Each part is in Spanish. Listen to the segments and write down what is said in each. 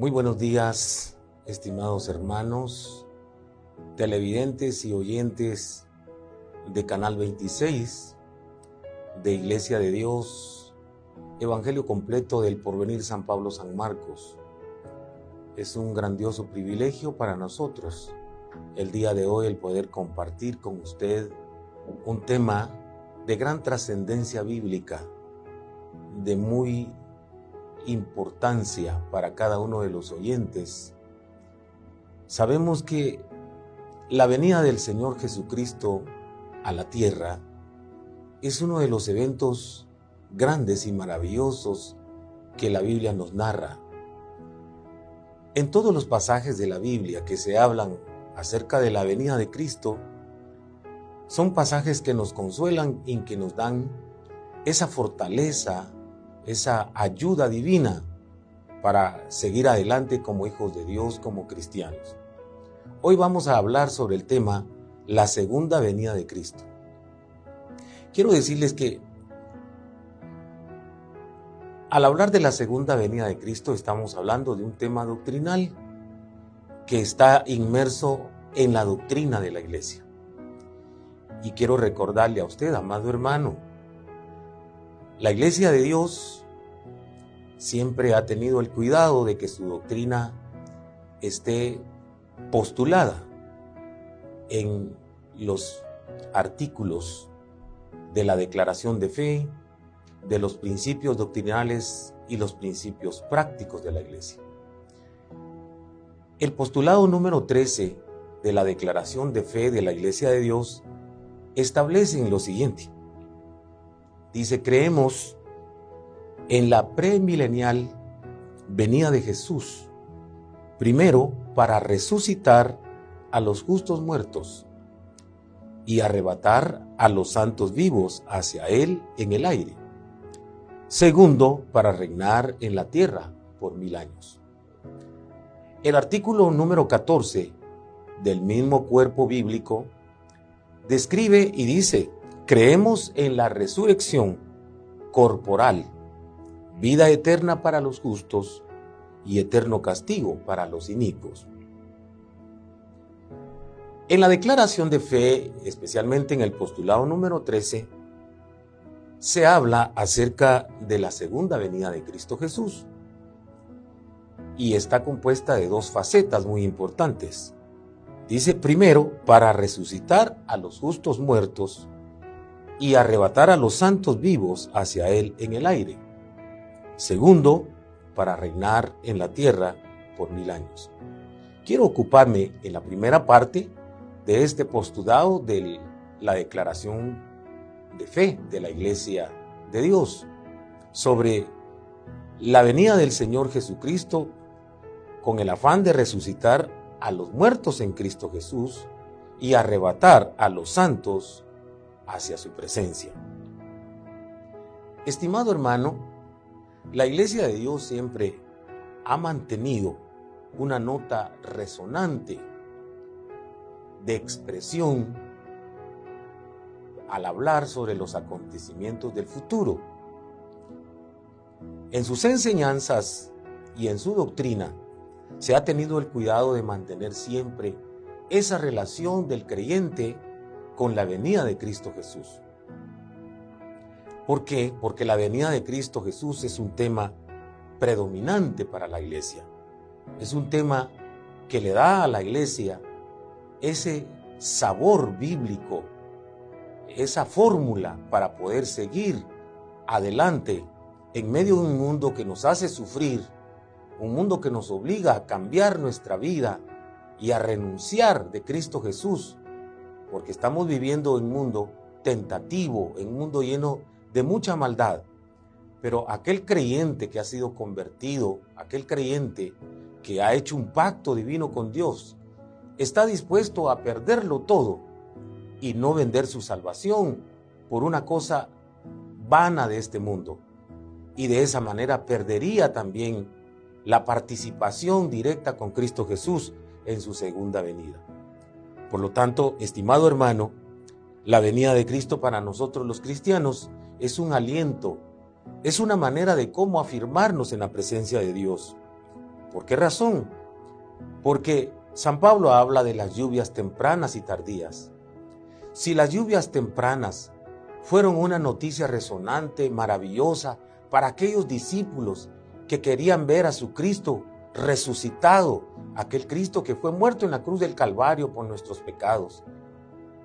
Muy buenos días, estimados hermanos, televidentes y oyentes de Canal 26, de Iglesia de Dios, Evangelio completo del Porvenir San Pablo San Marcos. Es un grandioso privilegio para nosotros el día de hoy el poder compartir con usted un tema de gran trascendencia bíblica, de muy importancia para cada uno de los oyentes. Sabemos que la venida del Señor Jesucristo a la tierra es uno de los eventos grandes y maravillosos que la Biblia nos narra. En todos los pasajes de la Biblia que se hablan acerca de la venida de Cristo, son pasajes que nos consuelan y que nos dan esa fortaleza, esa ayuda divina para seguir adelante como hijos de Dios, como cristianos. Hoy vamos a hablar sobre el tema la segunda venida de Cristo. Quiero decirles que al hablar de la segunda venida de Cristo estamos hablando de un tema doctrinal que está inmerso en la doctrina de la iglesia. Y quiero recordarle a usted, amado hermano, la Iglesia de Dios siempre ha tenido el cuidado de que su doctrina esté postulada en los artículos de la declaración de fe, de los principios doctrinales y los principios prácticos de la Iglesia. El postulado número 13 de la declaración de fe de la Iglesia de Dios establece lo siguiente. Dice: creemos en la premilenial venida de Jesús, primero para resucitar a los justos muertos y arrebatar a los santos vivos hacia Él en el aire. Segundo, para reinar en la tierra por 1000 años. El artículo número 14 del mismo cuerpo bíblico describe y dice: creemos en la resurrección corporal, vida eterna para los justos y eterno castigo para los inicuos. En la declaración de fe, especialmente en el postulado número 13, se habla acerca de la segunda venida de Cristo Jesús y está compuesta de dos facetas muy importantes. Dice: primero, para resucitar a los justos muertos y arrebatar a los santos vivos hacia Él en el aire. Segundo, para reinar en la tierra por 1000 años. Quiero ocuparme en la primera parte de este postulado de la declaración de fe de la Iglesia de Dios sobre la venida del Señor Jesucristo con el afán de resucitar a los muertos en Cristo Jesús y arrebatar a los santos hacia su presencia. Estimado hermano, la Iglesia de Dios siempre ha mantenido una nota resonante de expresión al hablar sobre los acontecimientos del futuro. En sus enseñanzas y en su doctrina se ha tenido el cuidado de mantener siempre esa relación del creyente con la venida de Cristo Jesús. ¿Por qué? Porque la venida de Cristo Jesús es un tema predominante para la iglesia. Es un tema que le da a la iglesia ese sabor bíblico, esa fórmula para poder seguir adelante en medio de un mundo que nos hace sufrir, un mundo que nos obliga a cambiar nuestra vida y a renunciar de Cristo Jesús, porque estamos viviendo en un mundo tentativo, en un mundo lleno de mucha maldad. Pero aquel creyente que ha sido convertido, aquel creyente que ha hecho un pacto divino con Dios, está dispuesto a perderlo todo y no vender su salvación por una cosa vana de este mundo. Y de esa manera perdería también la participación directa con Cristo Jesús en su segunda venida. Por lo tanto, estimado hermano, la venida de Cristo para nosotros los cristianos es un aliento, es una manera de cómo afirmarnos en la presencia de Dios. ¿Por qué razón? Porque San Pablo habla de las lluvias tempranas y tardías. Si las lluvias tempranas fueron una noticia resonante, maravillosa, para aquellos discípulos que querían ver a su Cristo resucitado, aquel Cristo que fue muerto en la cruz del Calvario por nuestros pecados.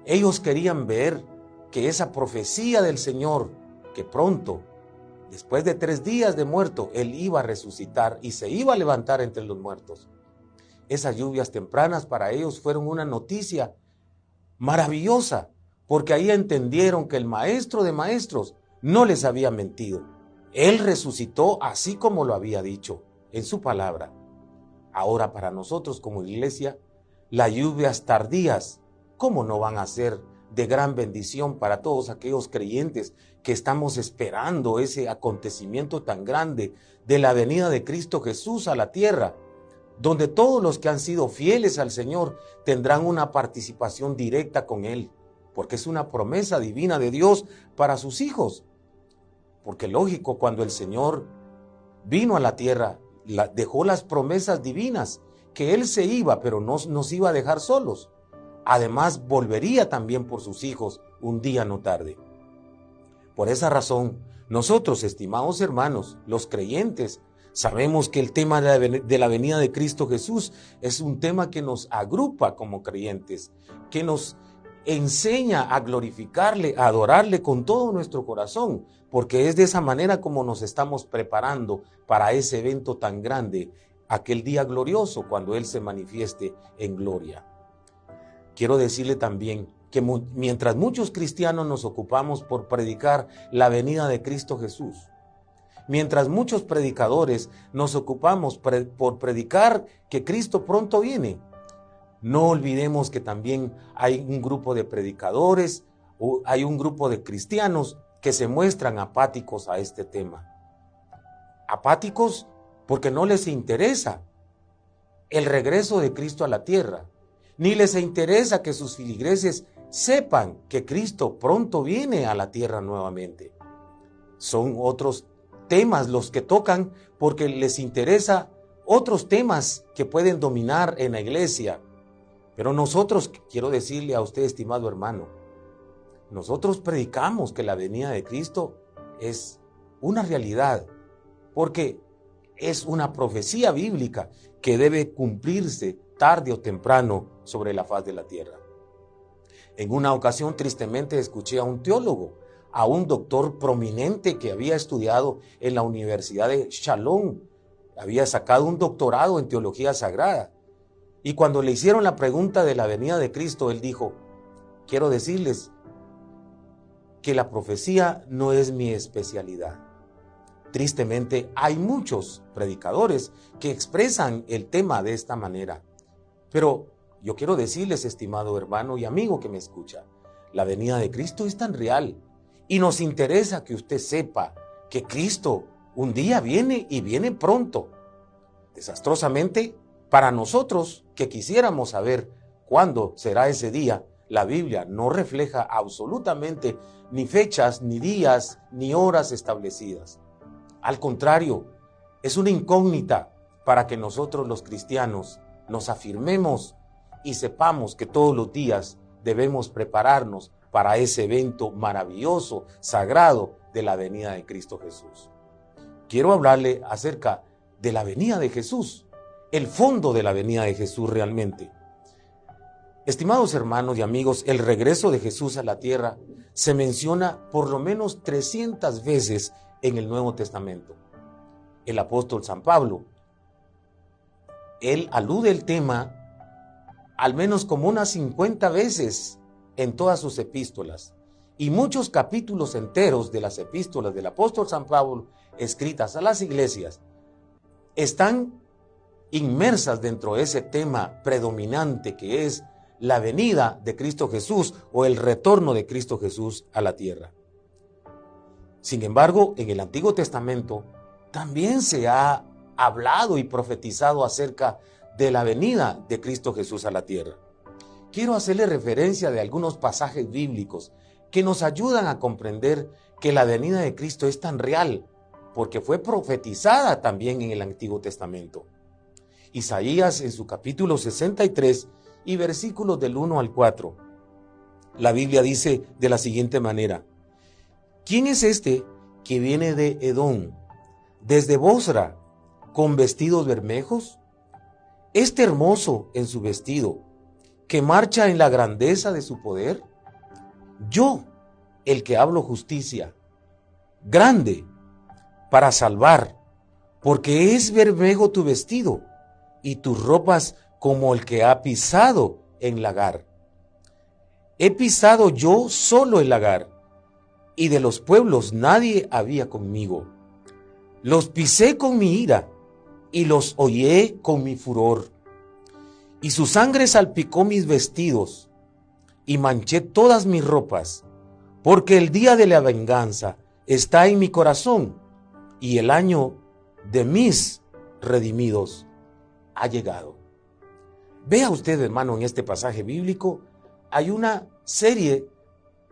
Ellos querían ver que esa profecía del Señor, que pronto, después de 3 días de muerto, Él iba a resucitar y se iba a levantar entre los muertos. Esas lluvias tempranas para ellos fueron una noticia maravillosa, porque ahí entendieron que el Maestro de Maestros no les había mentido. Él resucitó así como lo había dicho en su palabra. Ahora para nosotros como iglesia, las lluvias tardías, ¿cómo no van a ser de gran bendición para todos aquellos creyentes que estamos esperando ese acontecimiento tan grande de la venida de Cristo Jesús a la tierra, donde todos los que han sido fieles al Señor tendrán una participación directa con Él, porque es una promesa divina de Dios para sus hijos? Porque lógico, cuando el Señor vino a la tierra, dejó las promesas divinas, que Él se iba, pero no nos iba a dejar solos. Además, volvería también por sus hijos un día no tarde. Por esa razón, nosotros, estimados hermanos, los creyentes, sabemos que el tema de la venida de Cristo Jesús es un tema que nos agrupa como creyentes, que nos enseña a glorificarle, a adorarle con todo nuestro corazón, porque es de esa manera como nos estamos preparando para ese evento tan grande, aquel día glorioso cuando Él se manifieste en gloria. Quiero decirle también que mientras muchos cristianos nos ocupamos por predicar la venida de Cristo Jesús, mientras muchos predicadores nos ocupamos por predicar que Cristo pronto viene, no olvidemos que también hay un grupo de predicadores, o hay un grupo de cristianos que se muestran apáticos a este tema. Apáticos porque no les interesa el regreso de Cristo a la tierra, ni les interesa que sus feligreses sepan que Cristo pronto viene a la tierra nuevamente. Son otros temas los que tocan porque les interesa otros temas que pueden dominar en la iglesia. Pero nosotros, quiero decirle a usted, estimado hermano, nosotros predicamos que la venida de Cristo es una realidad, porque es una profecía bíblica que debe cumplirse tarde o temprano sobre la faz de la tierra. En una ocasión, tristemente, escuché a un teólogo, a un doctor prominente que había estudiado en la Universidad de Shalom, había sacado un doctorado en teología sagrada. Y cuando le hicieron la pregunta de la venida de Cristo, él dijo: quiero decirles que la profecía no es mi especialidad. Tristemente, hay muchos predicadores que expresan el tema de esta manera. Pero yo quiero decirles, estimado hermano y amigo que me escucha, la venida de Cristo es tan real y nos interesa que usted sepa que Cristo un día viene y viene pronto. Desastrosamente, para nosotros que quisiéramos saber cuándo será ese día, la Biblia no refleja absolutamente ni fechas, ni días, ni horas establecidas. Al contrario, es una incógnita para que nosotros los cristianos nos afirmemos y sepamos que todos los días debemos prepararnos para ese evento maravilloso, sagrado de la venida de Cristo Jesús. Quiero hablarle acerca de la venida de Jesús, el fondo de la venida de Jesús realmente. Estimados hermanos y amigos, el regreso de Jesús a la tierra se menciona por lo menos 300 veces en el Nuevo Testamento. El apóstol San Pablo, él alude el tema al menos como unas 50 veces en todas sus epístolas, y muchos capítulos enteros de las epístolas del apóstol San Pablo escritas a las iglesias están inmersas dentro de ese tema predominante que es la venida de Cristo Jesús o el retorno de Cristo Jesús a la tierra. Sin embargo, en el Antiguo Testamento también se ha hablado y profetizado acerca de la venida de Cristo Jesús a la tierra. Quiero hacerle referencia de algunos pasajes bíblicos que nos ayudan a comprender que la venida de Cristo es tan real, porque fue profetizada también en el Antiguo Testamento. Isaías en su capítulo 63 y versículos del 1 al 4. La Biblia dice de la siguiente manera: ¿Quién es este que viene de Edom, desde Bosra, con vestidos bermejos? Este hermoso en su vestido, que marcha en la grandeza de su poder. Yo, el que hablo justicia, grande para salvar, porque es bermejo tu vestido y tus ropas como el que ha pisado en lagar. He pisado yo solo el lagar, y de los pueblos nadie había conmigo. Los pisé con mi ira, y los hollé con mi furor. Y su sangre salpicó mis vestidos, y manché todas mis ropas, porque el día de la venganza está en mi corazón, y el año de mis redimidos ha llegado. Vea usted, hermano, en este pasaje bíblico hay una serie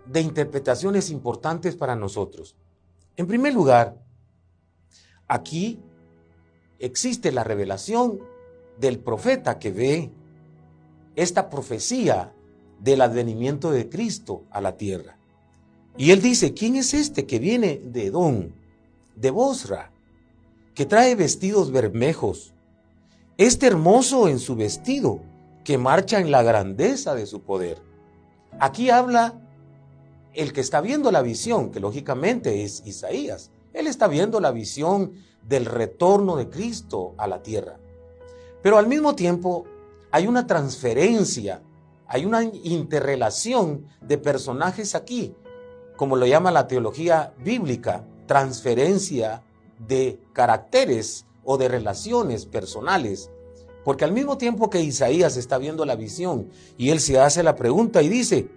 de interpretaciones importantes para nosotros. En primer lugar, aquí existe la revelación del profeta que ve esta profecía del advenimiento de Cristo a la tierra. Y él dice: ¿quién es este que viene de Edom, de Bosra, que trae vestidos bermejos? Este hermoso en su vestido, que marcha en la grandeza de su poder. Aquí habla el que está viendo la visión, que lógicamente es Isaías. Él está viendo la visión del retorno de Cristo a la tierra. Pero al mismo tiempo hay una transferencia, hay una interrelación de personajes aquí, como lo llama la teología bíblica, transferencia de caracteres o de relaciones personales. Porque al mismo tiempo que Isaías está viendo la visión y él se hace la pregunta y dice: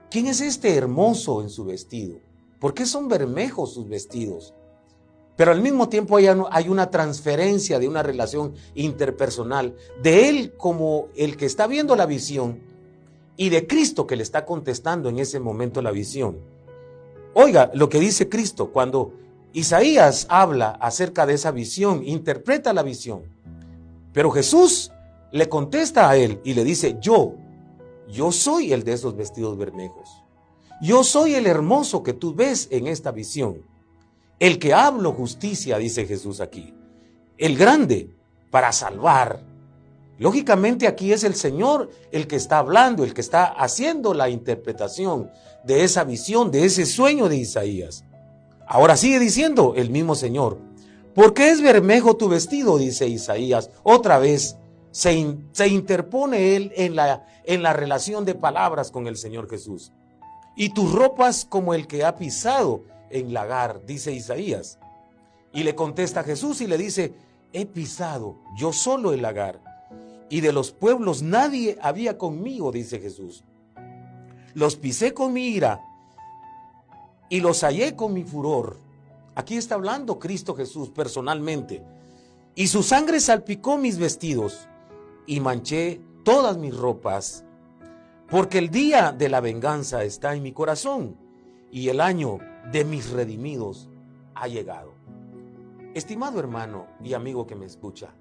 ¿quién es este hermoso en su vestido? ¿Por qué son bermejos sus vestidos? Pero al mismo tiempo hay una transferencia de una relación interpersonal de él como el que está viendo la visión y de Cristo que le está contestando en ese momento la visión. Oiga lo que dice Cristo cuando Isaías habla acerca de esa visión, interpreta la visión. Pero Jesús le contesta a él y le dice: yo soy el de esos vestidos bermejos. Yo soy el hermoso que tú ves en esta visión. El que hablo justicia, dice Jesús aquí. El grande para salvar. Lógicamente aquí es el Señor el que está hablando, el que está haciendo la interpretación de esa visión, de ese sueño de Isaías. Ahora sigue diciendo el mismo Señor: ¿por qué es bermejo tu vestido? Dice Isaías. Otra vez se interpone él en la relación de palabras con el Señor Jesús. Y tus ropas como el que ha pisado en lagar, dice Isaías. Y le contesta Jesús y le dice: he pisado yo solo el lagar, y de los pueblos nadie había conmigo, dice Jesús. Los pisé con mi ira y los hallé con mi furor. Aquí está hablando Cristo Jesús personalmente. Y su sangre salpicó mis vestidos y manché todas mis ropas, porque el día de la venganza está en mi corazón y el año de mis redimidos ha llegado. Estimado hermano y amigo que me escucha,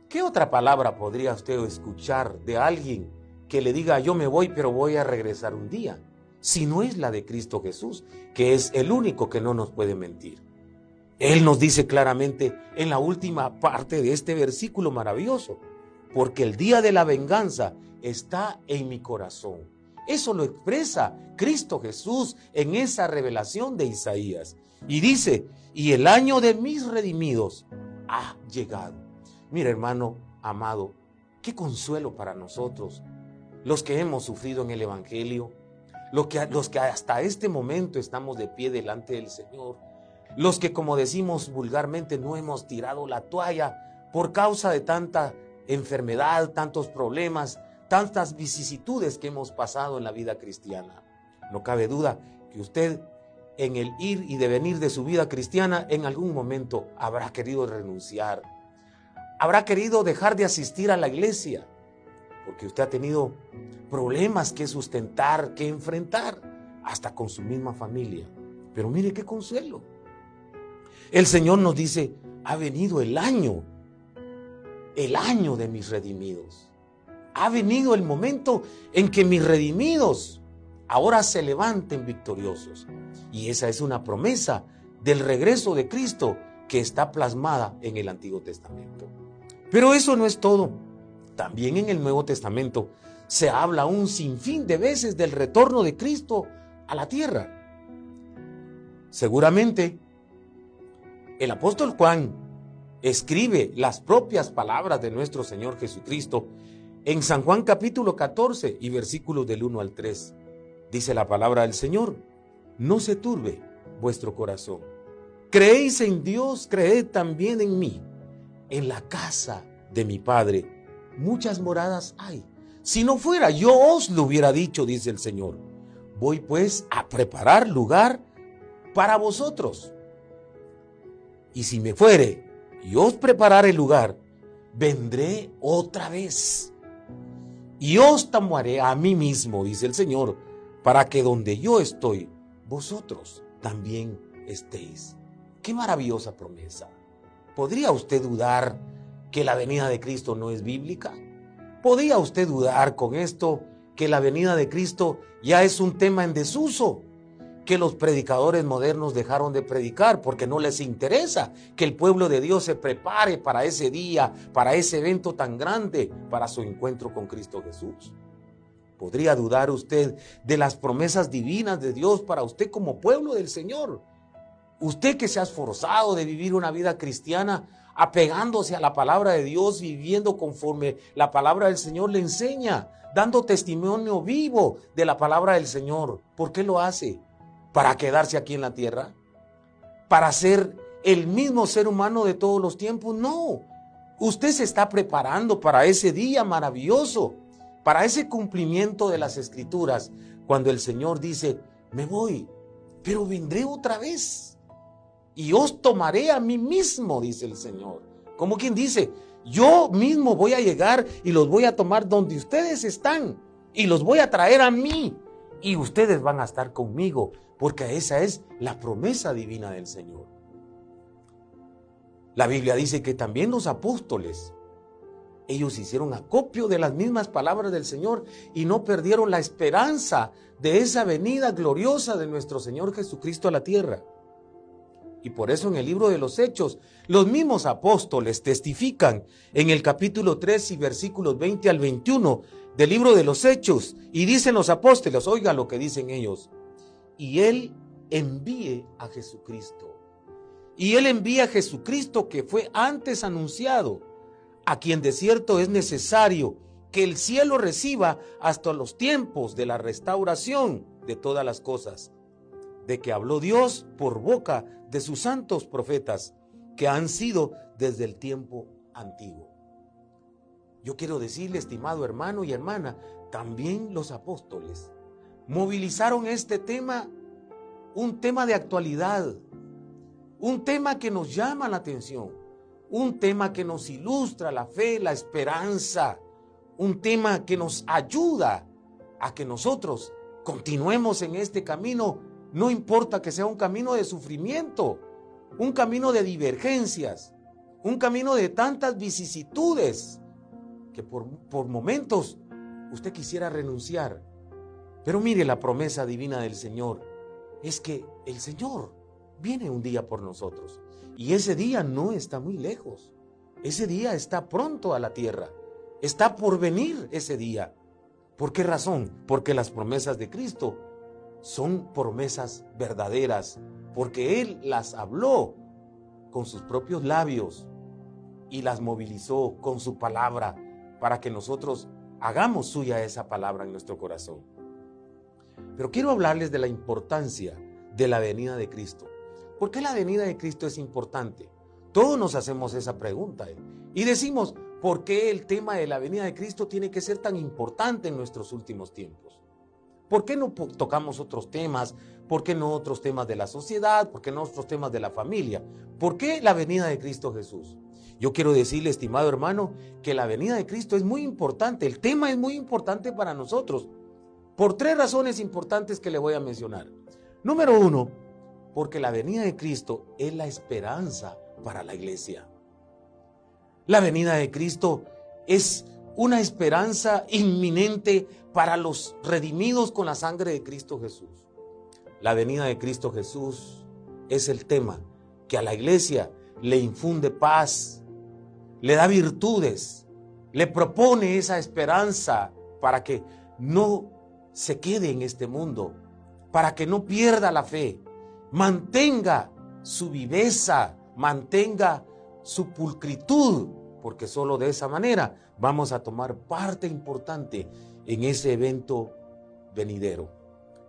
¿qué otra palabra podría usted escuchar de alguien que le diga: yo me voy, pero voy a regresar un día? Si no es la de Cristo Jesús, que es el único que no nos puede mentir. Él nos dice claramente en la última parte de este versículo maravilloso: porque el día de la venganza está en mi corazón. Eso lo expresa Cristo Jesús en esa revelación de Isaías. Y dice: y el año de mis redimidos ha llegado. Mira, hermano amado, qué consuelo para nosotros, los que hemos sufrido en el Evangelio, los que hasta este momento estamos de pie delante del Señor, los que, como decimos vulgarmente, no hemos tirado la toalla por causa de tanta enfermedad, tantos problemas, tantas vicisitudes que hemos pasado en la vida cristiana. No cabe duda que usted, en el ir y devenir de su vida cristiana, en algún momento habrá querido renunciar, habrá querido dejar de asistir a la iglesia, porque usted ha tenido problemas que sustentar, que enfrentar, hasta con su misma familia. Pero mire qué consuelo. El Señor nos dice: ha venido el año el año de mis redimidos. Ha venido el momento en que mis redimidos ahora se levanten victoriosos. Y esa es una promesa del regreso de Cristo que está plasmada en el Antiguo Testamento. Pero eso no es todo. También en el Nuevo Testamento se habla un sinfín de veces del retorno de Cristo a la tierra. Seguramente el apóstol Juan escribe las propias palabras de nuestro Señor Jesucristo en San Juan capítulo 14 y versículos del 1 al 3. Dice la palabra del Señor: no se turbe vuestro corazón. Creéis en Dios, creed también en mí. En la casa de mi Padre muchas moradas hay. Si no fuera, yo os lo hubiera dicho, dice el Señor. Voy pues a preparar lugar para vosotros. Y si me fuere y os preparare lugar, vendré otra vez y os tomaré a mí mismo, dice el Señor, para que donde yo estoy, vosotros también estéis. ¡Qué maravillosa promesa! ¿Podría usted dudar que la venida de Cristo no es bíblica? ¿Podría usted dudar con esto que la venida de Cristo ya es un tema en desuso? Que los predicadores modernos dejaron de predicar porque no les interesa que el pueblo de Dios se prepare para ese día, para ese evento tan grande, para su encuentro con Cristo Jesús. ¿Podría dudar usted de las promesas divinas de Dios para usted como pueblo del Señor? Usted que se ha esforzado de vivir una vida cristiana apegándose a la palabra de Dios, viviendo conforme la palabra del Señor le enseña, dando testimonio vivo de la palabra del Señor. ¿Por qué lo hace? ¿Para quedarse aquí en la tierra? ¿Para ser el mismo ser humano de todos los tiempos? No. Usted se está preparando para ese día maravilloso, para ese cumplimiento de las Escrituras, cuando el Señor dice: me voy, pero vendré otra vez y os tomaré a mí mismo, dice el Señor. Como quien dice: yo mismo voy a llegar y los voy a tomar donde ustedes están y los voy a traer a mí y ustedes van a estar conmigo, porque esa es la promesa divina del Señor. La Biblia dice que también los apóstoles, ellos hicieron acopio de las mismas palabras del Señor y no perdieron la esperanza de esa venida gloriosa de nuestro Señor Jesucristo a la tierra. Y por eso en el libro de los Hechos, los mismos apóstoles testifican en el capítulo 3 y versículos 20 al 21 del libro de los Hechos, y dicen los apóstoles, oiga lo que dicen ellos: y Él envíe a Jesucristo. Y Él envía a Jesucristo, que fue antes anunciado, a quien de cierto es necesario que el cielo reciba hasta los tiempos de la restauración de todas las cosas, de que habló Dios por boca de sus santos profetas, que han sido desde el tiempo antiguo. Yo quiero decirle, estimado hermano y hermana, también los apóstoles movilizaron este tema, un tema de actualidad, un tema que nos llama la atención, un tema que nos ilustra la fe, la esperanza, un tema que nos ayuda a que nosotros continuemos en este camino, no importa que sea un camino de sufrimiento, un camino de divergencias, un camino de tantas vicisitudes que por momentos usted quisiera renunciar. Pero mire, la promesa divina del Señor es que el Señor viene un día por nosotros, y ese día no está muy lejos. Ese día está pronto a la tierra, está por venir ese día. ¿Por qué razón? Porque las promesas de Cristo son promesas verdaderas, porque Él las habló con sus propios labios y las movilizó con su palabra para que nosotros hagamos suya esa palabra en nuestro corazón. Pero quiero hablarles de la importancia de la venida de Cristo. ¿Por qué la venida de Cristo es importante? Todos nos hacemos esa pregunta y decimos, ¿por qué el tema de la venida de Cristo tiene que ser tan importante en nuestros últimos tiempos? ¿Por qué no tocamos otros temas? ¿Por qué no otros temas de la sociedad? ¿Por qué no otros temas de la familia? ¿Por qué la venida de Cristo Jesús? Yo quiero decirle, estimado hermano, que la venida de Cristo es muy importante. El tema es muy importante para nosotros, por 3 razones importantes que le voy a mencionar. Número 1, porque la venida de Cristo es la esperanza para la iglesia. La venida de Cristo es una esperanza inminente para los redimidos con la sangre de Cristo Jesús. La venida de Cristo Jesús es el tema que a la iglesia le infunde paz, le da virtudes, le propone esa esperanza para que no se quede en este mundo, para que no pierda la fe, mantenga su viveza, mantenga su pulcritud, porque solo de esa manera vamos a tomar parte importante en ese evento venidero.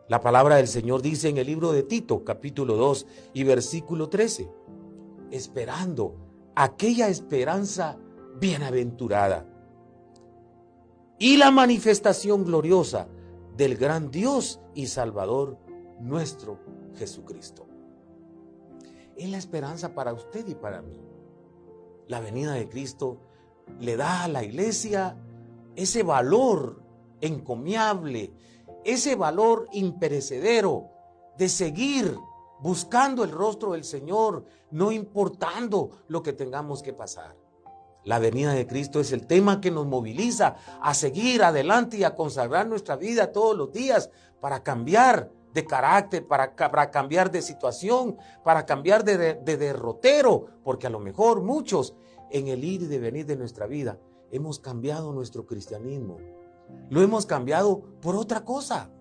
La palabra del Señor dice en el libro de Tito, capítulo 2 y versículo 13, esperando aquella esperanza bienaventurada y la manifestación gloriosa del gran Dios y Salvador nuestro Jesucristo. Es la esperanza para usted y para mí. La venida de Cristo le da a la iglesia ese valor encomiable, ese valor imperecedero de seguir buscando el rostro del Señor, no importando lo que tengamos que pasar. La venida de Cristo es el tema que nos moviliza a seguir adelante y a consagrar nuestra vida todos los días para cambiar de carácter, para cambiar de situación, para cambiar de derrotero, porque a lo mejor muchos en el ir y de venir de nuestra vida hemos cambiado nuestro cristianismo. Lo hemos cambiado por otra cosa.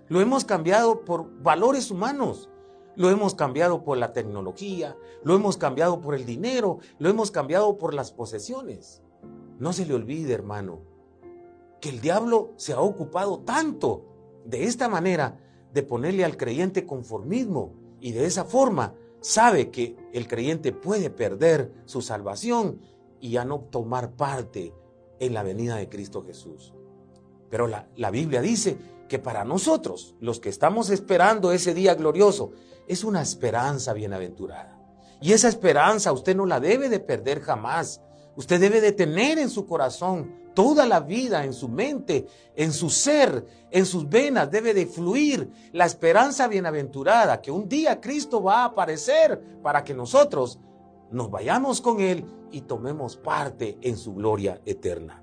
Lo hemos cambiado por valores humanos. Lo hemos cambiado por la tecnología. Lo hemos cambiado por el dinero. Lo hemos cambiado por las posesiones. No se le olvide, hermano, que el diablo se ha ocupado tanto de esta manera de ponerle al creyente conformismo, y de esa forma sabe que el creyente puede perder su salvación y ya no tomar parte en la venida de Cristo Jesús. Pero la Biblia dice que para nosotros, los que estamos esperando ese día glorioso, es una esperanza bienaventurada. Y esa esperanza usted no la debe de perder jamás. Usted debe de tener en su corazón toda la vida, en su mente, en su ser, en sus venas, debe de fluir la esperanza bienaventurada, que un día Cristo va a aparecer para que nosotros nos vayamos con Él y tomemos parte en su gloria eterna.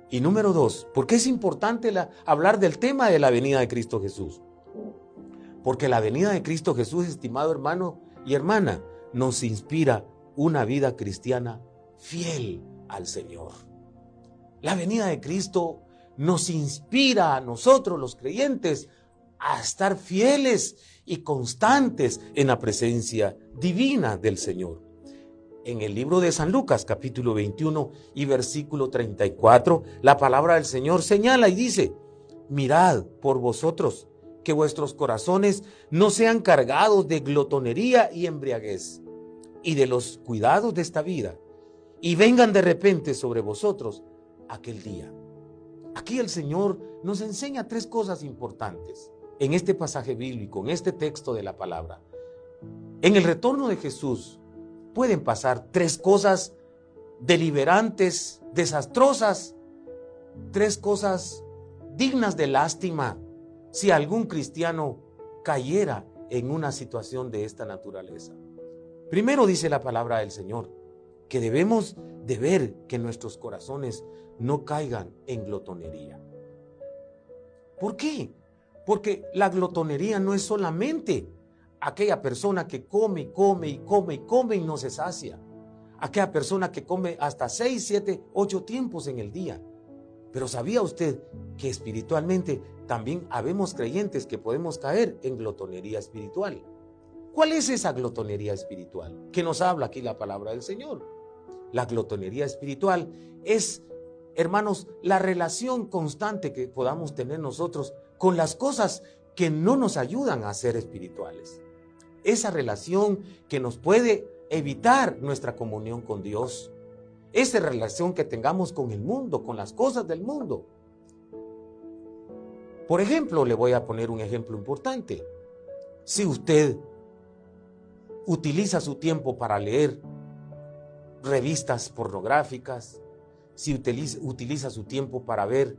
Y número 2, ¿por qué es importante hablar del tema de la venida de Cristo Jesús? Porque la venida de Cristo Jesús, estimado hermano y hermana, nos inspira una vida cristiana fiel al Señor. La venida de Cristo nos inspira a nosotros los creyentes a estar fieles y constantes en la presencia divina del Señor. En el libro de San Lucas, capítulo 21 y versículo 34, la palabra del Señor señala y dice: mirad por vosotros que vuestros corazones no sean cargados de glotonería y embriaguez y de los cuidados de esta vida, y vengan de repente sobre vosotros aquel día. Aquí el Señor nos enseña 3 cosas importantes en este pasaje bíblico, en este texto de la palabra. En el retorno de Jesús pueden pasar 3 cosas deliberantes, desastrosas, 3 cosas dignas de lástima si algún cristiano cayera en una situación de esta naturaleza. Primero dice la palabra del Señor que debemos de ver que nuestros corazones no caigan en glotonería. ¿Por qué? Porque la glotonería no es solamente aquella persona que come y come y come y come y no se sacia. Aquella persona que come hasta 6, 7, 8 tiempos en el día. Pero ¿sabía usted que espiritualmente también habemos creyentes que podemos caer en glotonería espiritual? ¿Cuál es esa glotonería espiritual que nos habla aquí la palabra del Señor? La glotonería espiritual es, hermanos, la relación constante que podamos tener nosotros con las cosas que no nos ayudan a ser espirituales. Esa relación que nos puede evitar nuestra comunión con Dios. Esa relación que tengamos con el mundo, con las cosas del mundo. Por ejemplo, le voy a poner un ejemplo importante. Si usted utiliza su tiempo para leer revistas pornográficas, si utiliza su tiempo para ver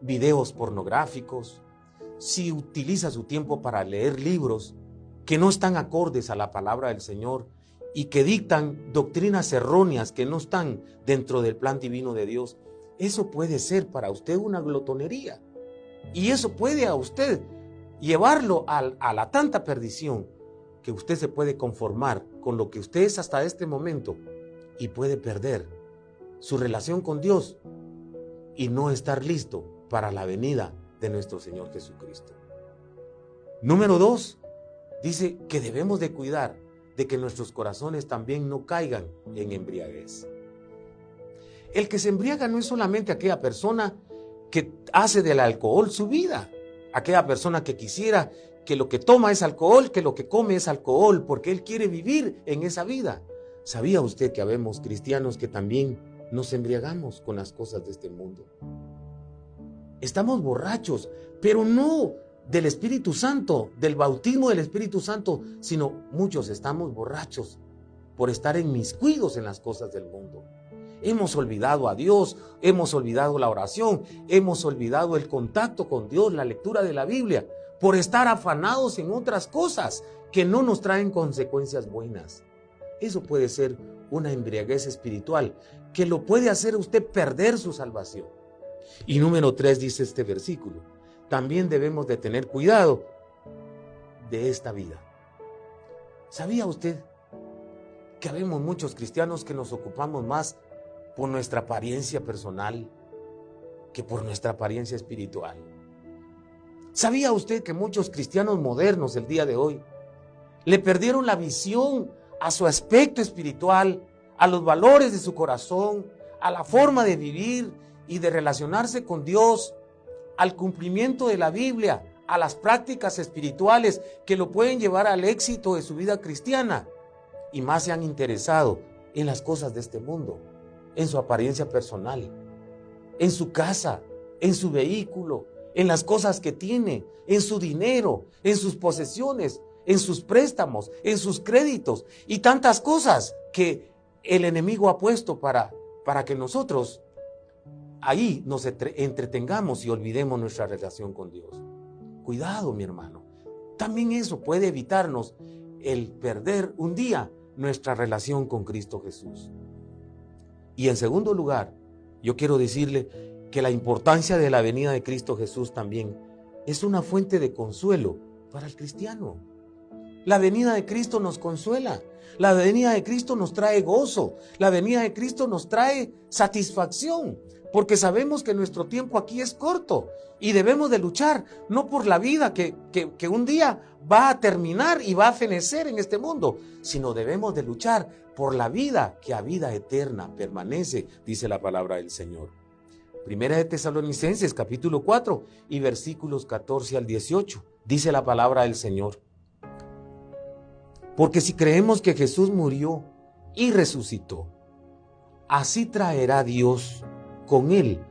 videos pornográficos, si utiliza su tiempo para leer libros que no están acordes a la palabra del Señor y que dictan doctrinas erróneas que no están dentro del plan divino de Dios, eso puede ser para usted una glotonería. Y eso puede a usted llevarlo a la tanta perdición que usted se puede conformar con lo que usted es hasta este momento y puede perder su relación con Dios y no estar listo para la venida de nuestro Señor Jesucristo. Número 2, dice que debemos de cuidar de que nuestros corazones también no caigan en embriaguez. El que se embriaga no es solamente aquella persona que hace del alcohol su vida, aquella persona que quisiera que lo que toma es alcohol, que lo que come es alcohol, porque él quiere vivir en esa vida. ¿Sabía usted que habemos cristianos que también nos embriagamos con las cosas de este mundo? Estamos borrachos, pero no del Espíritu Santo, del bautismo del Espíritu Santo, sino muchos estamos borrachos por estar inmiscuidos en las cosas del mundo. Hemos olvidado a Dios, hemos olvidado la oración, hemos olvidado el contacto con Dios, la lectura de la Biblia, por estar afanados en otras cosas que no nos traen consecuencias buenas. Eso puede ser una embriaguez espiritual que lo puede hacer a usted perder su salvación. Y número 3 dice este versículo, también debemos de tener cuidado de esta vida. ¿Sabía usted que habemos muchos cristianos que nos ocupamos más por nuestra apariencia personal que por nuestra apariencia espiritual? ¿Sabía usted que muchos cristianos modernos el día de hoy le perdieron la visión a su aspecto espiritual, a los valores de su corazón, a la forma de vivir y de relacionarse con Dios, al cumplimiento de la Biblia, a las prácticas espirituales que lo pueden llevar al éxito de su vida cristiana? Y más se han interesado en las cosas de este mundo, en su apariencia personal, en su casa, en su vehículo, en las cosas que tiene, en su dinero, en sus posesiones, en sus préstamos, en sus créditos y tantas cosas que el enemigo ha puesto para que nosotros ahí nos entretengamos y olvidemos nuestra relación con Dios. Cuidado, mi hermano. También eso puede evitarnos el perder un día nuestra relación con Cristo Jesús. Y en segundo lugar, yo quiero decirle que la importancia de la venida de Cristo Jesús también es una fuente de consuelo para el cristiano. La venida de Cristo nos consuela, la venida de Cristo nos trae gozo, la venida de Cristo nos trae satisfacción, porque sabemos que nuestro tiempo aquí es corto y debemos de luchar, no por la vida que un día va a terminar y va a fenecer en este mundo, sino debemos de luchar por la vida que a vida eterna permanece, dice la palabra del Señor. Primera de Tesalonicenses, capítulo 4 y versículos 14 al 18, dice la palabra del Señor. Porque si creemos que Jesús murió y resucitó, así traerá Dios con él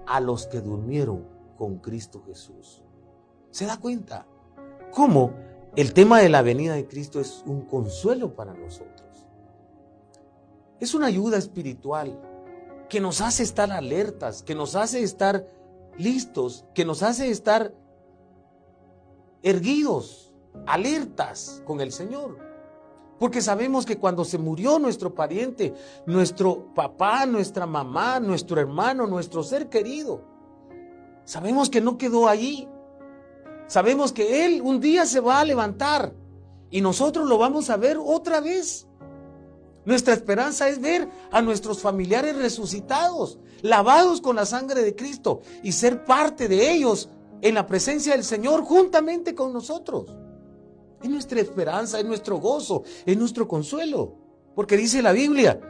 a los que durmieron con Cristo Jesús. ¿Se da cuenta cómo el tema de la venida de Cristo es un consuelo para nosotros? Es una ayuda espiritual que nos hace estar alertas, que nos hace estar listos, que nos hace estar erguidos, alertas con el Señor. Porque sabemos que cuando se murió nuestro pariente, nuestro papá, nuestra mamá, nuestro hermano, nuestro ser querido, sabemos que no quedó allí. Sabemos que Él un día se va a levantar y nosotros lo vamos a ver otra vez. Nuestra esperanza es ver a nuestros familiares resucitados, lavados con la sangre de Cristo y ser parte de ellos en la presencia del Señor juntamente con nosotros. Es nuestra esperanza, es nuestro gozo, es nuestro consuelo. Porque dice la Biblia,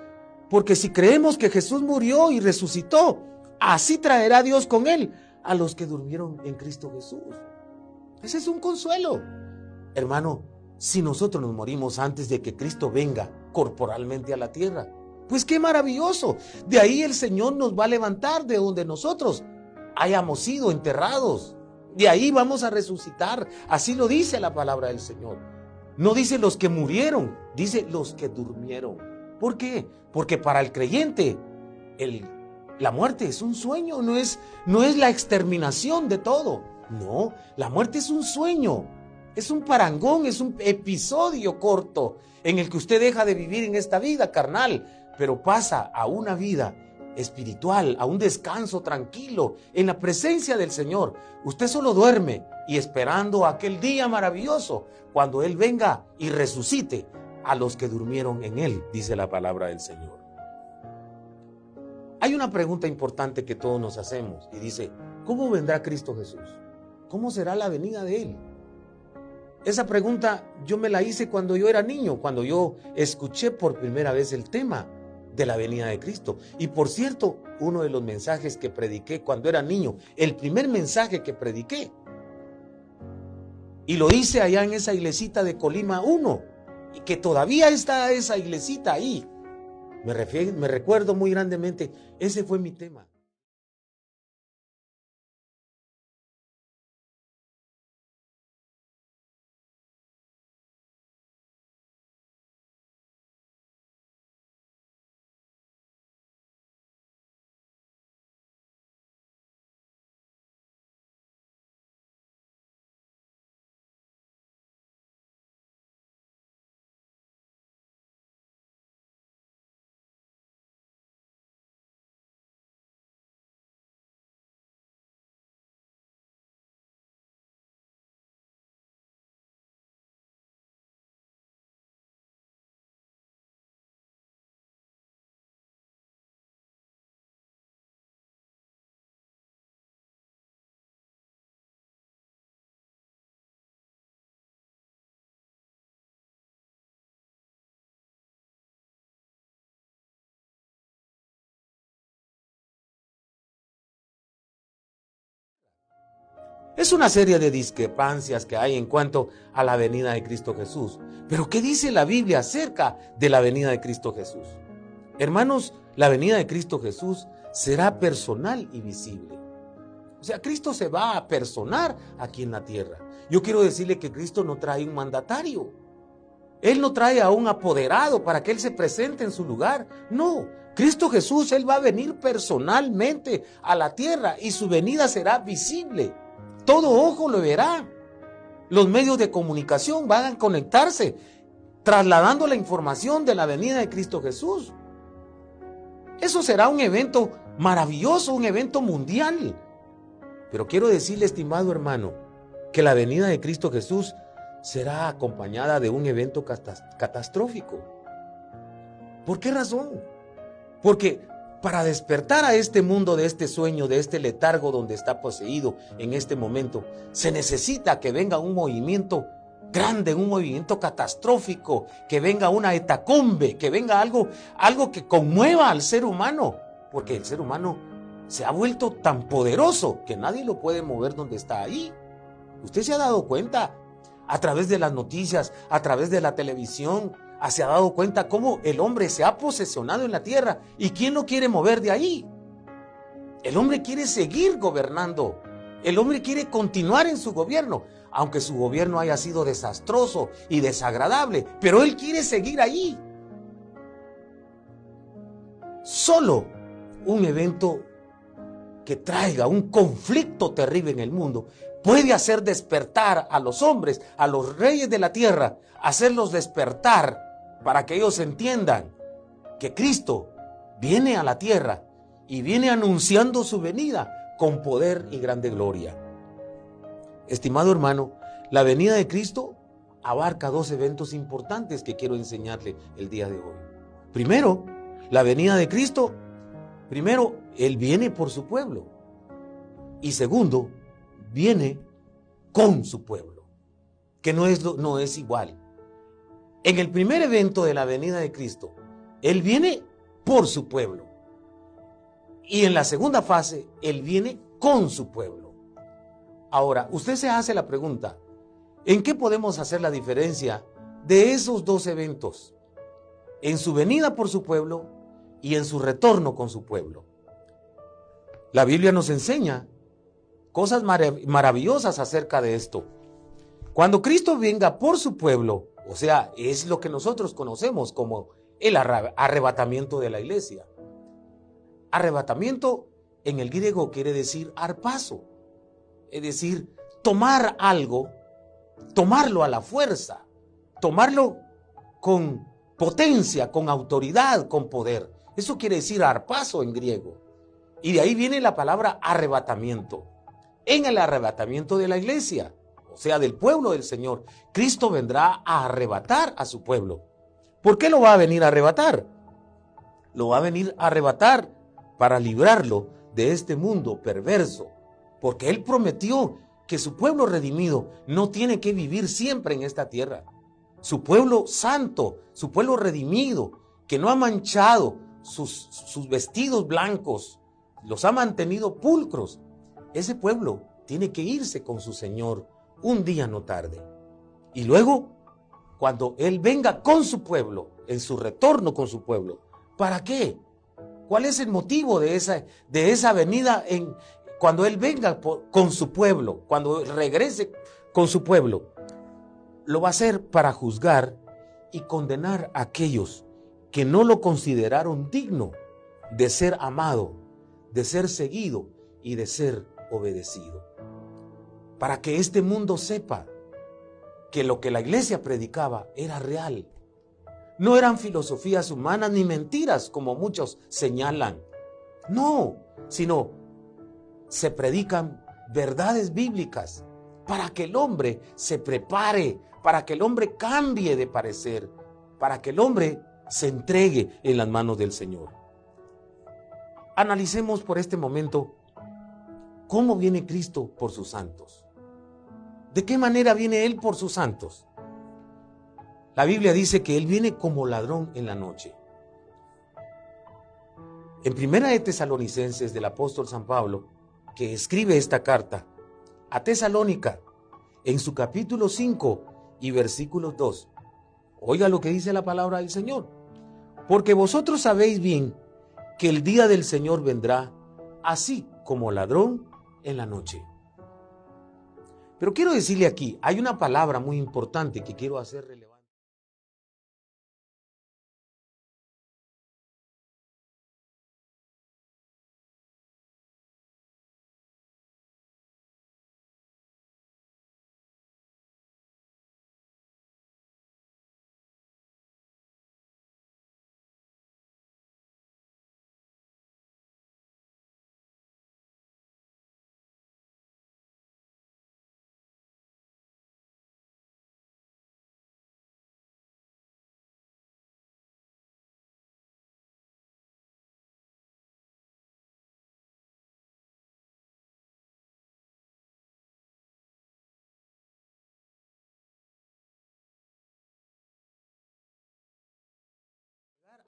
porque si creemos que Jesús murió y resucitó, así traerá Dios con él a los que durmieron en Cristo Jesús. Ese es un consuelo. Hermano, si nosotros nos morimos antes de que Cristo venga corporalmente a la tierra, pues qué maravilloso. De ahí el Señor nos va a levantar de donde nosotros hayamos sido enterrados. De ahí vamos a resucitar. Así lo dice la palabra del Señor. No dice los que murieron, dice los que durmieron. ¿Por qué? Porque para el creyente la muerte es un sueño, no es la exterminación de todo. No, la muerte es un sueño. Es un parangón, es un episodio corto en el que usted deja de vivir en esta vida carnal, pero pasa a una vida espiritual, a un descanso tranquilo en la presencia del Señor. Usted solo duerme y esperando aquel día maravilloso cuando Él venga y resucite a los que durmieron en Él, dice la palabra del Señor. Hay una pregunta importante que todos nos hacemos y dice, ¿cómo vendrá Cristo Jesús? ¿Cómo será la venida de Él? Esa pregunta yo me la hice cuando yo era niño, cuando yo escuché por primera vez el tema de la venida de Cristo. Y por cierto, uno de los mensajes que prediqué cuando era niño, el primer mensaje que prediqué, y lo hice allá en esa iglesita de Colima 1, y que todavía está esa iglesita ahí. Me recuerdo muy grandemente, ese fue mi tema. Es una serie de discrepancias que hay en cuanto a la venida de Cristo Jesús. Pero ¿qué dice la Biblia acerca de la venida de Cristo Jesús? Hermanos, la venida de Cristo Jesús será personal y visible. O sea, Cristo se va a personar aquí en la tierra. Yo quiero decirle que Cristo no trae un mandatario. Él no trae a un apoderado para que Él se presente en su lugar. No, Cristo Jesús, Él va a venir personalmente a la tierra y su venida será visible. Todo ojo lo verá. Los medios de comunicación van a conectarse, trasladando la información de la venida de Cristo Jesús. Eso será un evento maravilloso, un evento mundial. Pero quiero decirle, estimado hermano, que la venida de Cristo Jesús será acompañada de un evento catastrófico. ¿Por qué razón? Porque para despertar a este mundo de este sueño, de este letargo donde está poseído en este momento, se necesita que venga un movimiento grande, un movimiento catastrófico, que venga una hecatombe, que venga algo que conmueva al ser humano, porque el ser humano se ha vuelto tan poderoso que nadie lo puede mover donde está ahí. Usted se ha dado cuenta a través de las noticias, a través de la televisión, se ha dado cuenta cómo el hombre se ha posesionado en la tierra y quién lo quiere mover de ahí. El hombre quiere seguir gobernando, el hombre quiere continuar en su gobierno, aunque su gobierno haya sido desastroso y desagradable, pero él quiere seguir ahí. Solo un evento que traiga un conflicto terrible en el mundo puede hacer despertar a los hombres, a los reyes de la tierra, hacerlos despertar para que ellos entiendan que Cristo viene a la tierra y viene anunciando su venida con poder y grande gloria. Estimado hermano, la venida de Cristo abarca dos eventos importantes que quiero enseñarle el día de hoy. Primero, la venida de Cristo, Él viene por su pueblo. Y segundo, viene con su pueblo, que no es igual. En el primer evento de la venida de Cristo, Él viene por su pueblo. Y en la segunda fase, Él viene con su pueblo. Ahora, usted se hace la pregunta, ¿en qué podemos hacer la diferencia de esos dos eventos? En su venida por su pueblo y en su retorno con su pueblo. La Biblia nos enseña cosas maravillosas acerca de esto. Cuando Cristo venga por su pueblo, o sea, es lo que nosotros conocemos como el arrebatamiento de la iglesia. Arrebatamiento en el griego quiere decir arpazo, es decir, tomar algo tomarlo a la fuerza, tomarlo con potencia, con autoridad, con poder. Eso quiere decir harpazo en griego. Y de ahí viene la palabra arrebatamiento. En el arrebatamiento de la iglesia, o sea, del pueblo del Señor, Cristo vendrá a arrebatar a su pueblo. ¿Por qué lo va a venir a arrebatar? Lo va a venir a arrebatar para librarlo de este mundo perverso, porque Él prometió que su pueblo redimido no tiene que vivir siempre en esta tierra. Su pueblo santo, su pueblo redimido, que no ha manchado sus vestidos blancos, los ha mantenido pulcros. Ese pueblo tiene que irse con su Señor un día no tarde. Y luego, cuando Él venga con su pueblo, en su retorno con su pueblo, ¿para qué? ¿Cuál es el motivo de esa venida cuando Él venga con su pueblo, cuando regrese con su pueblo? Lo va a hacer para juzgar y condenar a aquellos que no lo consideraron digno de ser amado, de ser seguido y de ser obedecido. Para que este mundo sepa que lo que la iglesia predicaba era real. No eran filosofías humanas ni mentiras como muchos señalan. No, sino se predican verdades bíblicas para que el hombre se prepare, para que el hombre cambie de parecer, para que el hombre se entregue en las manos del Señor. Analicemos por este momento cómo viene Cristo por sus santos. ¿De qué manera viene Él por sus santos? La Biblia dice que Él viene como ladrón en la noche. En Primera de Tesalonicenses del apóstol San Pablo, que escribe esta carta a Tesalónica, en su capítulo 5 y versículos 2, oiga lo que dice la palabra del Señor. Porque vosotros sabéis bien que el día del Señor vendrá así como ladrón en la noche. Pero quiero decirle aquí, hay una palabra muy importante que quiero hacer relevante.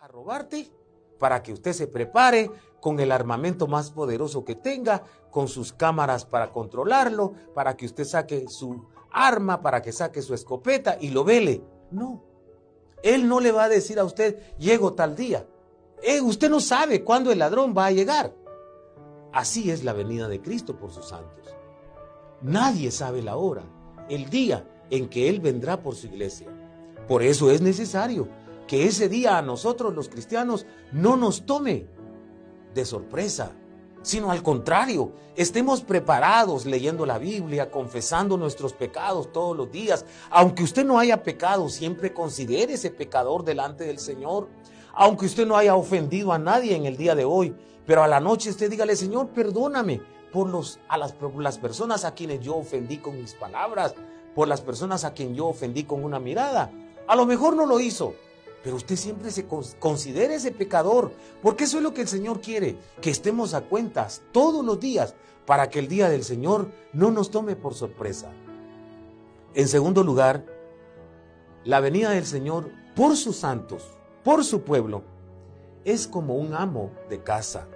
A robarte para que usted se prepare con el armamento más poderoso que tenga, con sus cámaras para controlarlo, para que usted saque su arma, para que saque su escopeta y lo vele. No, Él no le va a decir a usted, llego tal día. Usted no sabe cuándo el ladrón va a llegar. Así es la venida de Cristo por sus santos. Nadie sabe la hora, el día en que Él vendrá por su iglesia. Por eso es necesario que ese día a nosotros los cristianos no nos tome de sorpresa, sino al contrario, estemos preparados leyendo la Biblia, confesando nuestros pecados todos los días. Aunque usted no haya pecado, siempre considere ese pecador delante del Señor. Aunque usted no haya ofendido a nadie en el día de hoy, pero a la noche usted dígale, Señor, perdóname por las personas a quienes yo ofendí con mis palabras, por las personas a quien yo ofendí con una mirada. A lo mejor no lo hizo, pero usted siempre se considere ese pecador, porque eso es lo que el Señor quiere, que estemos a cuentas todos los días, para que el día del Señor no nos tome por sorpresa. En segundo lugar, la venida del Señor por sus santos, por su pueblo, es como un amo de casa.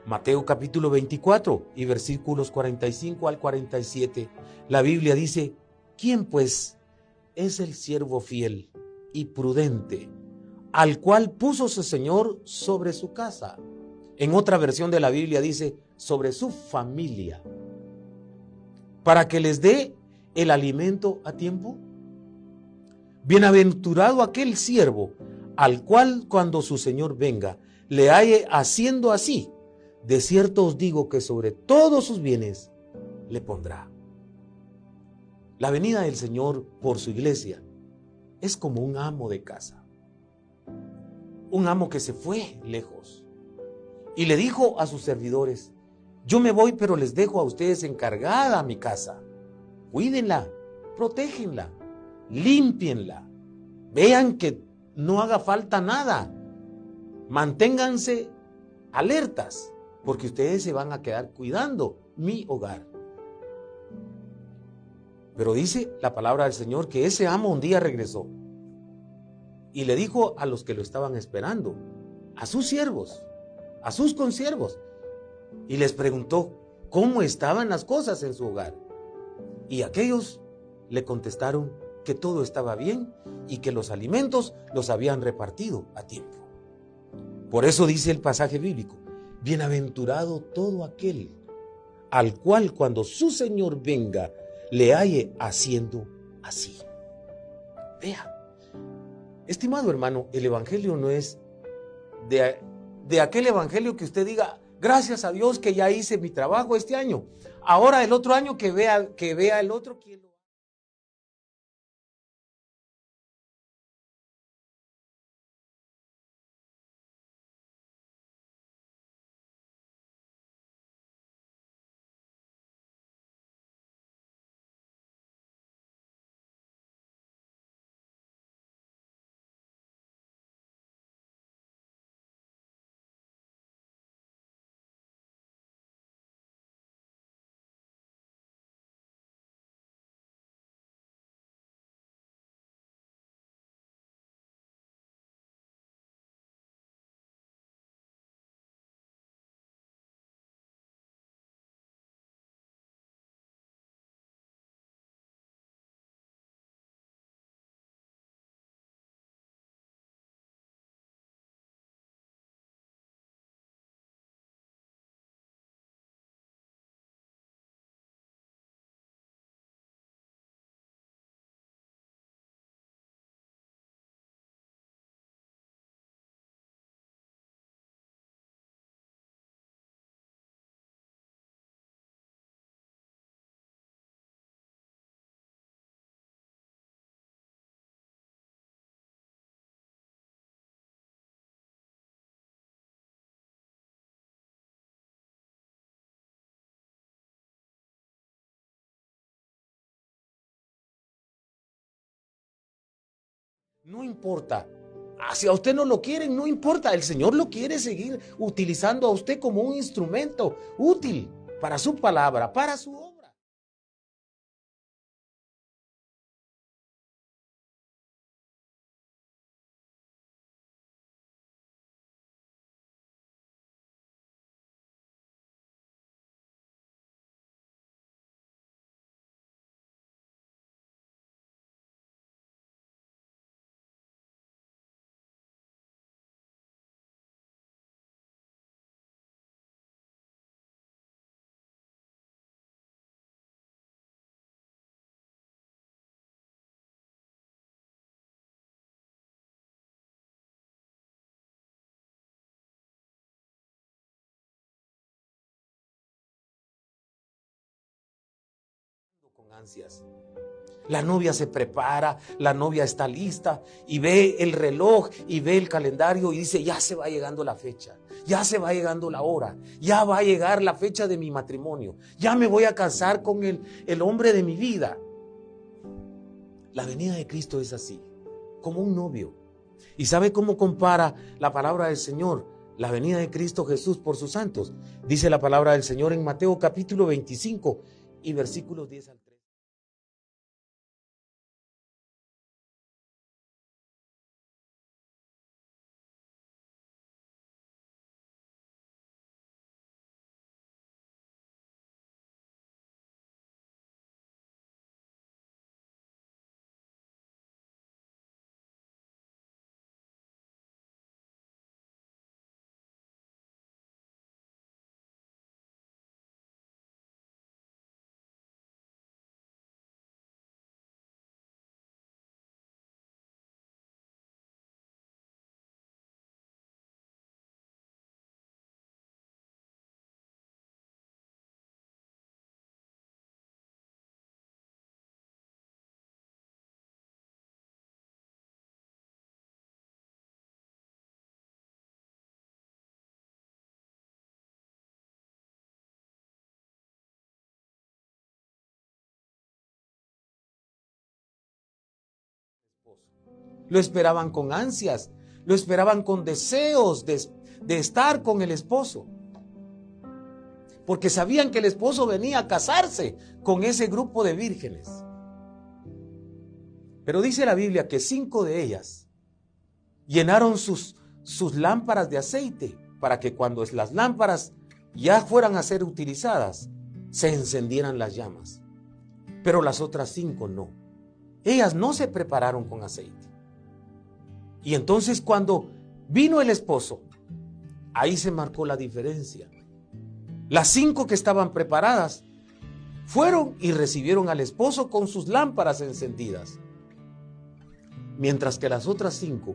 Mateo capítulo 24 y versículos 45 al 47, la Biblia dice, ¿quién pues es el siervo fiel y prudente, al cual puso su Señor sobre su casa? En otra versión de la Biblia dice, sobre su familia, para que les dé el alimento a tiempo. Bienaventurado aquel siervo, al cual cuando su Señor venga, le halle haciendo así. De cierto os digo que sobre todos sus bienes le pondrá. La venida del Señor por su iglesia es como un amo de casa. Un amo que se fue lejos y le dijo a sus servidores: yo me voy, pero les dejo a ustedes encargada mi casa. Cuídenla, protégenla, límpienla. Vean que no haga falta nada. Manténganse alertas, porque ustedes se van a quedar cuidando mi hogar. Pero dice la palabra del Señor que ese amo un día regresó y le dijo a los que lo estaban esperando, a sus siervos, a sus consiervos, y les preguntó cómo estaban las cosas en su hogar. Y aquellos le contestaron que todo estaba bien y que los alimentos los habían repartido a tiempo. Por eso dice el pasaje bíblico: bienaventurado todo aquel al cual cuando su Señor venga le halle haciendo así. Vea, estimado hermano, el evangelio no es de aquel evangelio que usted diga: gracias a Dios que ya hice mi trabajo este año. Ahora el otro año que vea el otro quien lo... No importa. Si a usted no lo quieren, no importa. El Señor lo quiere seguir utilizando a usted como un instrumento útil para su palabra, para su obra. Con ansias. La novia se prepara, la novia está lista y ve el reloj y ve el calendario y dice: ya se va llegando la fecha, ya se va llegando la hora, ya va a llegar la fecha de mi matrimonio, ya me voy a casar con el hombre de mi vida. La venida de Cristo es así, como un novio. ¿Y sabe cómo compara la palabra del Señor la venida de Cristo Jesús por sus santos? Dice la palabra del Señor en Mateo capítulo 25 y versículos 10 al 13. Lo esperaban con ansias, lo esperaban con deseos de estar con el esposo. Porque sabían que el esposo venía a casarse con ese grupo de vírgenes. Pero dice la Biblia que 5 de ellas llenaron sus lámparas de aceite para que cuando las lámparas ya fueran a ser utilizadas, se encendieran las llamas. Pero las otras 5 no. Ellas no se prepararon con aceite. Y entonces cuando vino el esposo, ahí se marcó la diferencia. Las 5 que estaban preparadas fueron y recibieron al esposo con sus lámparas encendidas. Mientras que las otras 5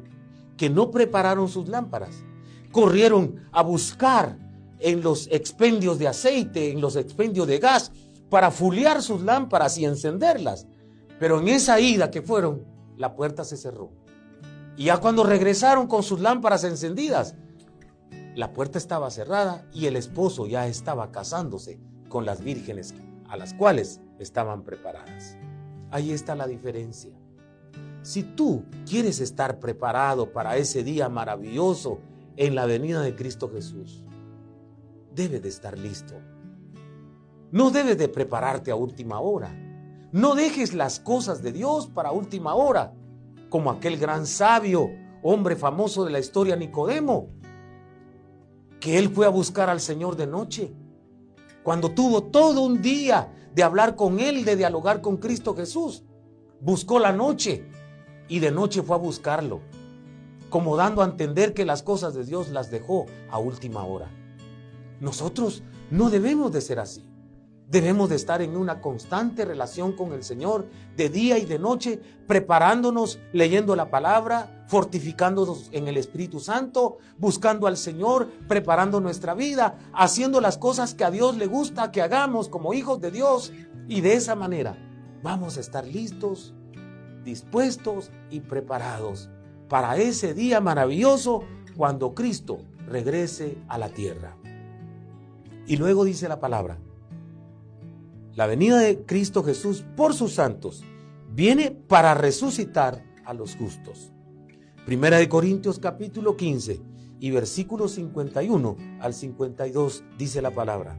que no prepararon sus lámparas, corrieron a buscar en los expendios de aceite, en los expendios de gas, para fuliar sus lámparas y encenderlas. Pero en esa ida que fueron, la puerta se cerró. Y ya cuando regresaron con sus lámparas encendidas, la puerta estaba cerrada y el esposo ya estaba casándose con las vírgenes a las cuales estaban preparadas. Ahí está la diferencia. Si tú quieres estar preparado para ese día maravilloso en la venida de Cristo Jesús, debes de estar listo. No debes de prepararte a última hora. No dejes las cosas de Dios para última hora, como aquel gran sabio, hombre famoso de la historia, Nicodemo, que él fue a buscar al Señor de noche, cuando tuvo todo un día de hablar con él, de dialogar con Cristo Jesús. Buscó la noche y de noche fue a buscarlo, como dando a entender que las cosas de Dios las dejó a última hora. Nosotros no debemos de ser así. Debemos de estar en una constante relación con el Señor de día y de noche, preparándonos, leyendo la palabra, fortificándonos en el Espíritu Santo, buscando al Señor, preparando nuestra vida, haciendo las cosas que a Dios le gusta que hagamos como hijos de Dios. Y de esa manera vamos a estar listos, dispuestos y preparados para ese día maravilloso cuando Cristo regrese a la tierra. Y luego dice la palabra: la venida de Cristo Jesús por sus santos viene para resucitar a los justos. Primera de Corintios capítulo 15 y versículos 51 al 52 dice la palabra: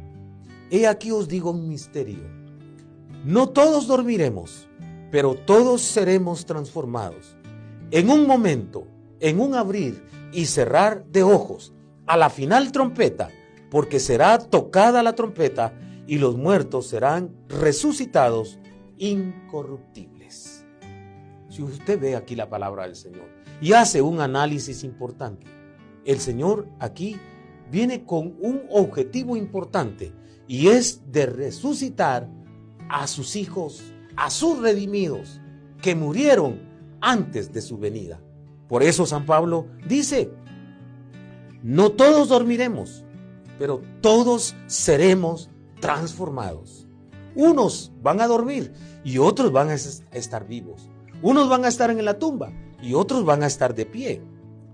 he aquí os digo un misterio. No todos dormiremos, pero todos seremos transformados. En un momento, en un abrir y cerrar de ojos, a la final trompeta, porque será tocada la trompeta y los muertos serán resucitados incorruptibles. Si usted ve aquí la palabra del Señor y hace un análisis importante, el Señor aquí viene con un objetivo importante y es de resucitar a sus hijos, a sus redimidos que murieron antes de su venida. Por eso San Pablo dice: no todos dormiremos, pero todos seremos transformados. Unos van a dormir y otros van a estar vivos. Unos van a estar en la tumba y otros van a estar de pie.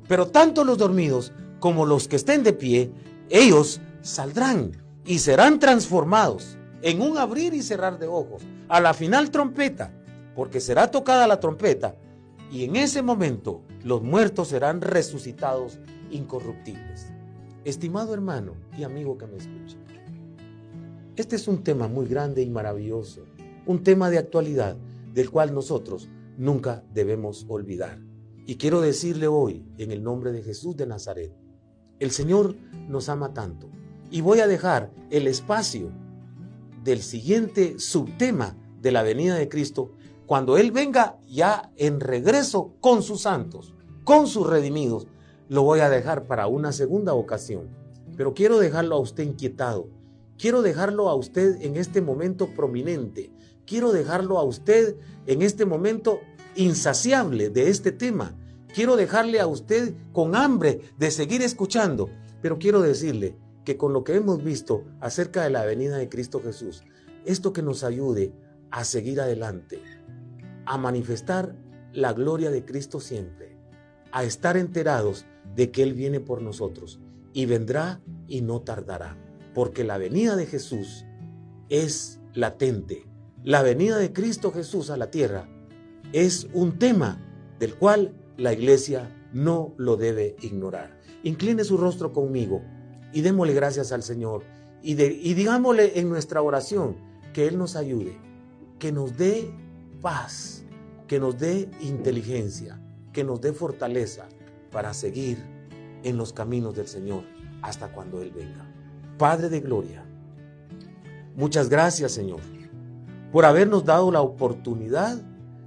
Pero tanto los dormidos como los que estén de pie, ellos saldrán y serán transformados en un abrir y cerrar de ojos, a la final trompeta, porque será tocada la trompeta y en ese momento los muertos serán resucitados incorruptibles. Estimado hermano y amigo que me escucha, este es un tema muy grande y maravilloso, un tema de actualidad del cual nosotros nunca debemos olvidar. Y quiero decirle hoy, en el nombre de Jesús de Nazaret, el Señor nos ama tanto. Y voy a dejar el espacio del siguiente subtema de la venida de Cristo, cuando Él venga ya en regreso con sus santos, con sus redimidos. Lo voy a dejar para una segunda ocasión, pero quiero dejarlo a usted inquietado. Quiero dejarlo a usted en este momento prominente. Quiero dejarlo a usted en este momento insaciable de este tema. Quiero dejarle a usted con hambre de seguir escuchando. Pero quiero decirle que con lo que hemos visto acerca de la venida de Cristo Jesús, esto que nos ayude a seguir adelante, a manifestar la gloria de Cristo siempre, a estar enterados de que Él viene por nosotros y vendrá y no tardará. Porque la venida de Jesús es latente. La venida de Cristo Jesús a la tierra es un tema del cual la iglesia no lo debe ignorar. Incline su rostro conmigo y démosle gracias al Señor y digámosle en nuestra oración que Él nos ayude, que nos dé paz, que nos dé inteligencia, que nos dé fortaleza para seguir en los caminos del Señor hasta cuando Él venga. Padre de gloria, muchas gracias, Señor, por habernos dado la oportunidad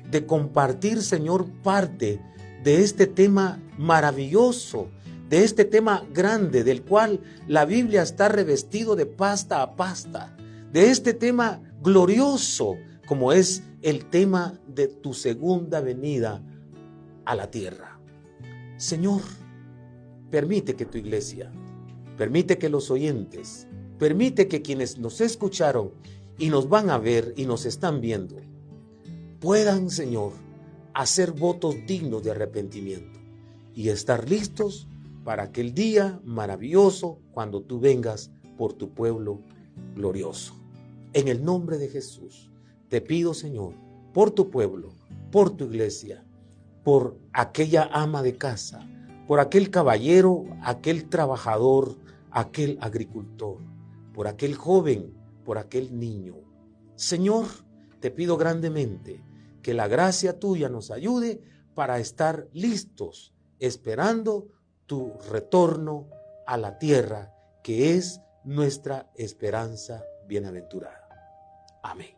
de compartir, Señor, parte de este tema maravilloso, de este tema grande, del cual la Biblia está revestido de pasta a pasta, de este tema glorioso, como es el tema de tu segunda venida a la tierra. Señor, permite que tu iglesia, permite que los oyentes, permite que quienes nos escucharon y nos van a ver y nos están viendo, puedan, Señor, hacer votos dignos de arrepentimiento y estar listos para aquel día maravilloso cuando tú vengas por tu pueblo glorioso. En el nombre de Jesús, te pido, Señor, por tu pueblo, por tu iglesia, por aquella ama de casa, por aquel caballero, aquel trabajador, aquel agricultor, por aquel joven, por aquel niño. Señor, te pido grandemente que la gracia tuya nos ayude para estar listos, esperando tu retorno a la tierra, que es nuestra esperanza bienaventurada. Amén.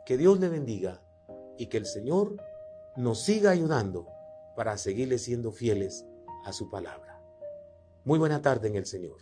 Que Dios le bendiga y que el Señor nos siga ayudando para seguirle siendo fieles a su palabra. Muy buena tarde en el Señor.